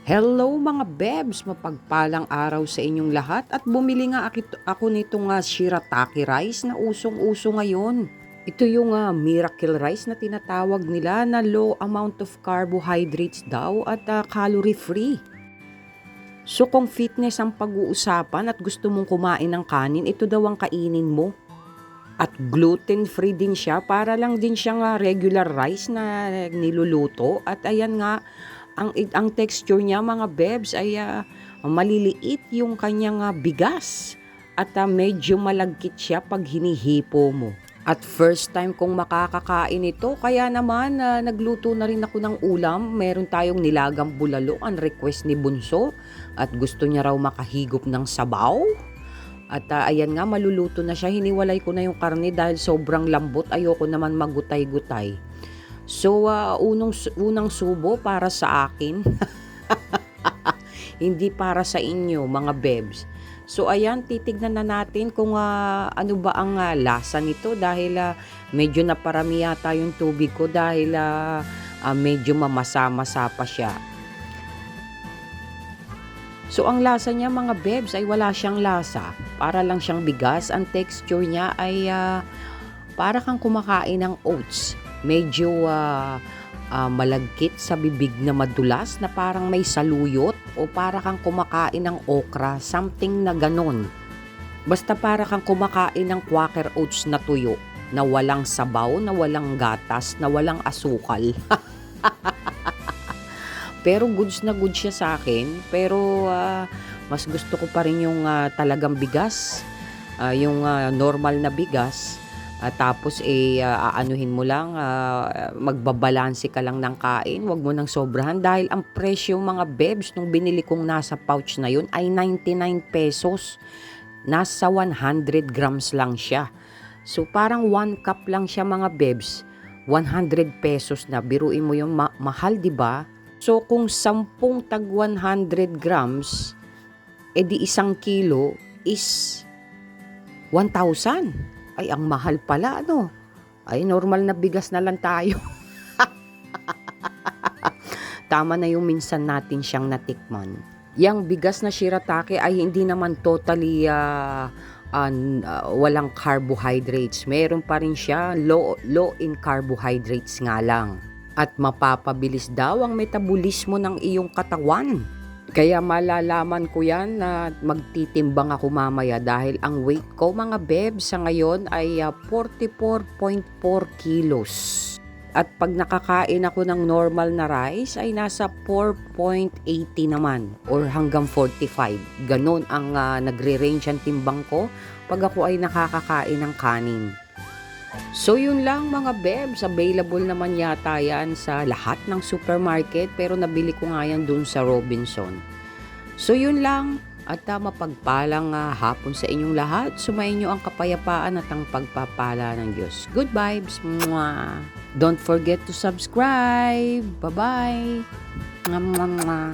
Hello mga bebs! Mapagpalang araw sa inyong lahat at bumili nga ako nitong shirataki rice na usong-uso ngayon. Ito yung miracle rice na tinatawag nila na low amount of carbohydrates daw at calorie free. So kung fitness ang pag-uusapan at gusto mong kumain ng kanin, ito daw ang kainin mo. At gluten-free din siya, para lang din siyang regular rice na niluluto. At ayan nga, ang texture niya mga bebs ay maliliit yung kanyang bigas. At medyo malagkit siya pag hinihipo mo. At first time kong makakakain ito, kaya naman nagluto na rin ako ng ulam. Meron tayong nilagang bulalo, ang request ni Bunso. At gusto niya raw makahigop ng sabaw. At ayan nga, maluluto na siya. Hiniwalay ko na yung karne dahil sobrang lambot. Ayoko naman magutay-gutay. So, unang subo para sa akin. Hindi para sa inyo, mga bebs. So, ayan, titignan na natin kung ano ba ang lasa nito. Dahil medyo naparami yata yung tubig ko dahil medyo mamasa-masa pa siya. So, ang lasa niya mga bebs ay wala siyang lasa. Para lang siyang bigas. Ang texture niya ay para kang kumakain ng oats. Medyo malagkit sa bibig na madulas na parang may saluyot o para kang kumakain ng okra. Something na ganon. Basta para kang kumakain ng Quaker Oats na tuyo. Na walang sabaw, na walang gatas, na walang asukal. Pero goods na goods siya sa akin. Pero mas gusto ko pa rin yung talagang bigas. Yung normal na bigas. Tapos aanuhin mo lang, magbabalanse ka lang ng kain. Huwag mo nang sobrahan. Dahil ang presyo mga bebs nung binili kong nasa pouch na yun ay 99 pesos. Nasa 100 grams lang siya. So parang 1 cup lang siya mga bebs. 100 pesos na. Biruin mo yung mahal, di ba? So, kung 10 tag 100 grams, edi 1 kilo is 1,000. Ay, ang mahal pala, ano? Ay, normal na bigas na lang tayo. Tama na yung minsan natin siyang natikman. Yang bigas na shirataki ay hindi naman totally walang carbohydrates. Meron pa rin siya, low in carbohydrates nga lang. At mapapabilis daw ang metabolismo ng iyong katawan. Kaya malalaman ko yan na magtitimbang ako mamaya dahil ang weight ko mga bebs sa ngayon ay 44.4 kilos. At pag nakakain ako ng normal na rice ay nasa 4.80 naman or hanggang 45. Ganon ang nagre-range ang timbang ko pag ako ay nakakakain ng kanin. So yun lang mga bebs, available naman yata yan sa lahat ng supermarket pero nabili ko nga yan dun sa Robinson. So yun lang at mapagpalang hapon sa inyong lahat. Sumayin nyo ang kapayapaan at ang pagpapala ng Diyos. Good vibes! Mwah! Don't forget to subscribe! Bye-bye! Mwah, mwah, mwah.